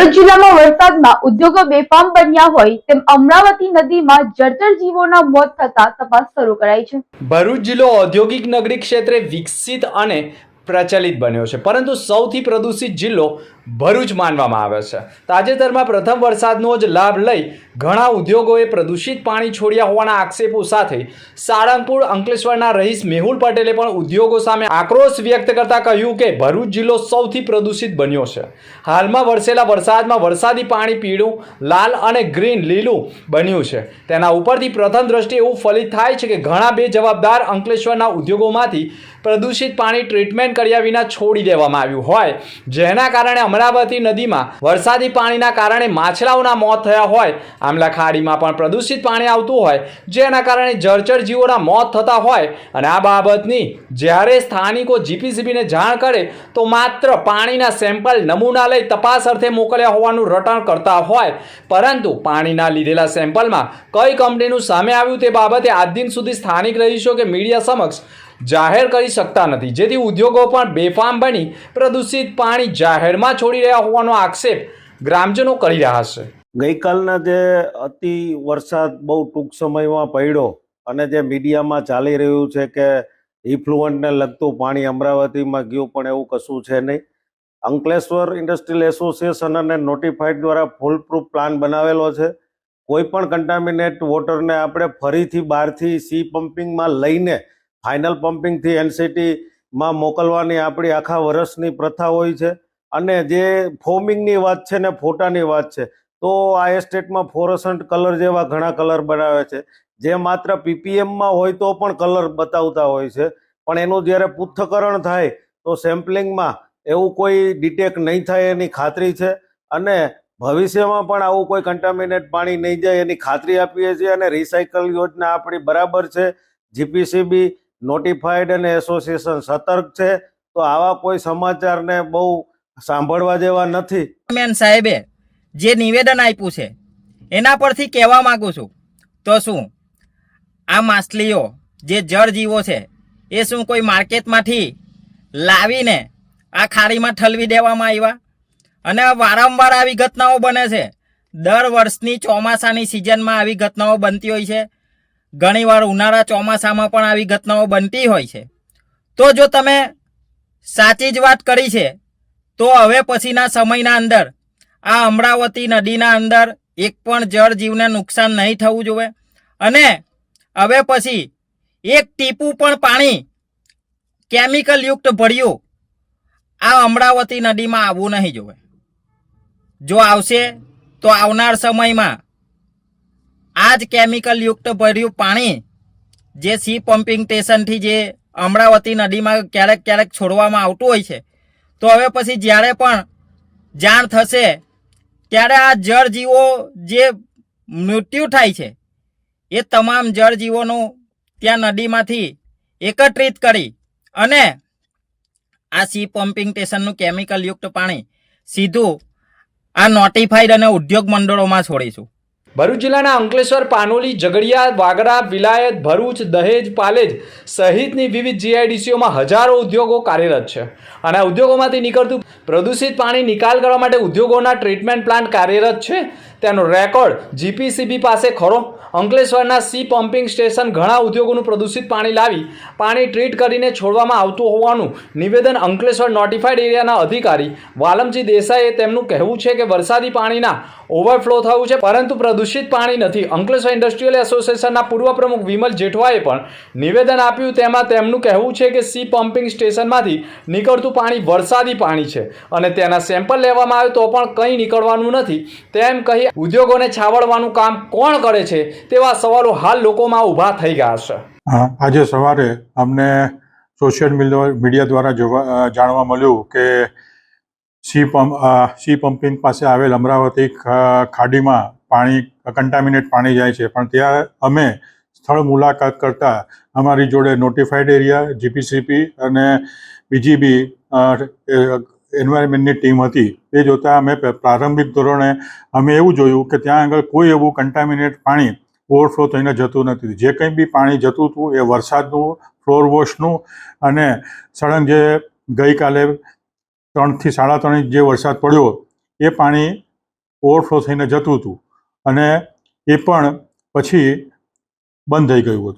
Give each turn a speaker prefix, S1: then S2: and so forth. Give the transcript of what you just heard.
S1: ભરૂચ જિલ્લામાં વરસાદમાં ઉદ્યોગો બેફામ બન્યા હોય તેમ અમરાવતી નદીમાં જળચર જીવોના મોત થતા તપાસ શરૂ કરાઈ છે।
S2: ભરૂચ જિલ્લો ઔદ્યોગિક નગરી ક્ષેત્રે વિકસિત અને પ્રચલિત બન્યો છે, પરંતુ સૌથી પ્રદૂષિત જિલ્લો ભરૂચ માનવામાં આવે છે। તાજેતરમાં પ્રથમ વરસાદનો જ લાભ લઈ ઘણા ઉદ્યોગોએ પ્રદૂષિત પાણી છોડ્યા હોવાના આક્ષેપો સાથે સાળંગપુર અંકલેશ્વરના રહીશ મેહુલ પટેલે પણ ઉદ્યોગો સામે આક્રોશ વ્યક્ત કરતા કહ્યું કે ભરૂચ જિલ્લો સૌથી પ્રદૂષિત બન્યો છે। હાલમાં વરસેલા વરસાદમાં વરસાદી પાણી પીળું, લાલ અને ગ્રીન લીલું બન્યું છે। તેના ઉપરથી પ્રથમ દ્રષ્ટિએ એવું ફલિત થાય છે કે ઘણા બેજવાબદાર અંકલેશ્વરના ઉદ્યોગોમાંથી પ્રદૂષિત પાણી ટ્રીટમેન્ટ કર્યા વિના છોડી દેવામાં આવ્યું હોય, જેના કારણે અમરાવતી નદીમાં વરસાદી પાણીના કારણે માછલાઓના મોત થયા હોય। આમલા ખાડીમાં પણ પ્રદૂષિત પાણી આવતું હોય, જેના કારણે જળચર જીવોના મોત થતા હોય અને આ બાબતની જ્યારે સ્થાનિકો જીપીસીબીને જાણ કરે તો માત્ર પાણીના સેમ્પલ નમૂના લઈ તપાસ અર્થે મોકલ્યા હોવાનું રટણ કરતા હોય, પરંતુ પાણીના લીધેલા સેમ્પલમાં કઈ કંપનીનું સામે આવ્યું તે બાબતે આજ દિન સુધી સ્થાનિક રહીશો કે મીડિયા સમક્ષ જાહેર કરી શકતા નથી, જેથી ઉદ્યોગો પણ બેફામ બની પ્રદૂષિત પાણી જાહેરમાં છોડી રહ્યા હોવાનો આક્ષેપ ગ્રામજનો કરી રહ્યા છે।
S3: ગઈકાલના જે અતિ વરસાદ બહુ ટૂંક સમયમાં પડ્યો અને જે મીડિયામાં ચાલી રહ્યું છે કે ઇફ્લુઅન્ટને લગતું પાણી અમરાવતીમાં ગયું, પણ એવું કશું છે નહીં। અંકલેશ્વર ઇન્ડસ્ટ્રીયલ એસોસિએશન અને નોટિફાઈડ દ્વારા ફૂલ પ્રૂફ પ્લાન બનાવેલો છે। કોઈ પણ કન્ટામિનેટ વોટરને આપણે ફરીથી બહારથી સી પમ્પિંગમાં લઈને ફાઇનલ પમ્પિંગથી એનસીટીમાં મોકલવાની આપણી આખા વર્ષની પ્રથા હોય છે। અને જે ફોમિંગની વાત છે ને ફોટાની વાત છે, તો આ એસ્ટેટમાં ફ્લોરોસન્ટ કલર જેવા ઘણા કલર બનાવે છે, જે માત્ર પીપીએમમાં હોય તો પણ કલર બતાવતા હોય છે, પણ એનું જ્યારે પૃથ્થકરણ થાય તો સેમ્પલિંગમાં એવું કોઈ ડિટેક્ટ નહીં થાય એની ખાતરી છે। અને ભવિષ્યમાં પણ આવું કોઈ કન્ટામિનેટ પાણી નહીં જાય એની ખાતરી આપીએ છીએ। અને રિસાયકલ યોજના આપણી બરાબર છે, જીપીસીબી નોટિફાઈડ અને એસોસિએશન સતર્ક છે, તો આવા કોઈ સમાચારને બહુ સાંભળવા જેવા નથી।
S4: મેન સાહેબે જે નિવેદન આપ્યું છે એના પરથી કહેવા માંગુ છું તો શું આ માછલીઓ જે જળજીવો છે એ શું કોઈ માર્કેટમાંથી લાવીને આ ખાડીમાં ઠલવી દેવામાં આવ્યા? અને વારંવાર આવી ઘટનાઓ બને છે। દર વર્ષની ચોમાસાની સિઝનમાં આવી ઘટનાઓ બનતી હોય છે, ઘણીવાર ઉનાળા ચોમાસામાં પણ આવી ઘટનાઓ બનતી હોય છે। તો જો તમે સાચી જ વાત કરી છે તો હવે પછીના સમયના અંદર આ અમરાવતી નદીના અંદર એક પણ જળજીવને નુકસાન નહીં થવું જોઈએ, અને હવે પછી એક ટીપું પણ પાણી કેમિકલ યુક્ત ભર્યું આ અમરાવતી નદીમાં આવવું નહીં જોઈએ। જો આવશે તો આવનાર સમયમાં આ જ કેમિકલ યુક્ત ભર્યું પાણી જે સી પમ્પિંગ સ્ટેશનથી જે અમરાવતી નદીમાં ક્યારેક ક્યારેક છોડવામાં આવતું હોય છે, તો હવે પછી જ્યારે પણ જાણ થશે ત્યારે આ જળજીવો જે મૃત્યુ થાય છે એ તમામ જળજીવોનું ત્યાં નદીમાંથી એકત્રિત કરી અને આ સી પમ્પિંગ સ્ટેશનનું કેમિકલ યુક્ત પાણી સીધું આ નોટિફાઈડ અને ઉદ્યોગ મંડળોમાં છોડીશું।
S2: ભરૂચ જિલ્લાના અંકલેશ્વર, પાનોલી, ઝઘડિયા, વાગરા, વિલાયત, ભરૂચ, દહેજ, પાલેજ સહિતની વિવિધ જીઆઈડીસીઓમાં હજારો ઉદ્યોગો કાર્યરત છે અને આ ઉદ્યોગોમાંથી નીકળતું પ્રદૂષિત પાણી નિકાલ કરવા માટે ઉદ્યોગોના ટ્રીટમેન્ટ પ્લાન્ટ કાર્યરત છે, તેનો રેકોર્ડ જીપીસીબી પાસે ખરો। અંકલેશ્વરના સી પમ્પિંગ સ્ટેશન ઘણા ઉદ્યોગોનું પ્રદૂષિત પાણી લાવી પાણી ટ્રીટ કરીને છોડવામાં આવતું હોવાનું નિવેદન અંકલેશ્વર નોટિફાઈડ એરિયાના અધિકારી વાલમજી દેસાઈએ તેમનું કહેવું છે કે વરસાદી પાણીના ઓવરફ્લો થયું છે, પરંતુ પ્રદૂષિત પાણી નથી। અંકલેશ્વર ઇન્ડસ્ટ્રીયલ એસોસિએશનના પૂર્વ પ્રમુખ વિમલ જેઠવાએ પણ નિવેદન આપ્યું, તેમાં તેમનું કહેવું છે કે સી પમ્પિંગ સ્ટેશનમાંથી નીકળતું પાણી વરસાદી પાણી છે અને તેના સેમ્પલ લેવામાં આવે તો પણ કંઈ નીકળવાનું નથી, તેમ કહી ઉદ્યોગોને છાવરવાનું કામ કોણ કરે છે તેવા સવાલો હાલ લોકોમાં ઊભા થઈ ગયા છે।
S5: આજે સવારે અમને સોશિયલ મીડિયા દ્વારા જાણવા મળ્યું કે સી પમ્પિંગ પાસે આવેલ અમરાવતી ખાડીમાં પાણી કન્ટામિનેટ પાણી જાય છે, પણ ત્યાં અમે સ્થળ મુલાકાત કરતા અમારી જોડે નોટિફાઈડ એરિયા, જીપીસીબી અને બીજી બી એન્વાયરમેન્ટની ટીમ હતી। એ જોતાં અમે પ્રારંભિક ધોરણે અમે એવું જોયું કે ત્યાં આગળ કોઈ એવું કન્ટામિનેટ પાણી ઓવરફ્લો થઈને જતું નથી। જે કંઈ બી પાણી જતું હતું એ વરસાદનું, ફ્લોર વોશનું અને સળંગ જે ગઈકાલે 3 થી 3.5 ઇંચ જે વરસાદ પડ્યો એ પાણી ઓવરફ્લો થઈને જતું હતું અને એ પણ પછી બંધ થઈ ગયું હતું.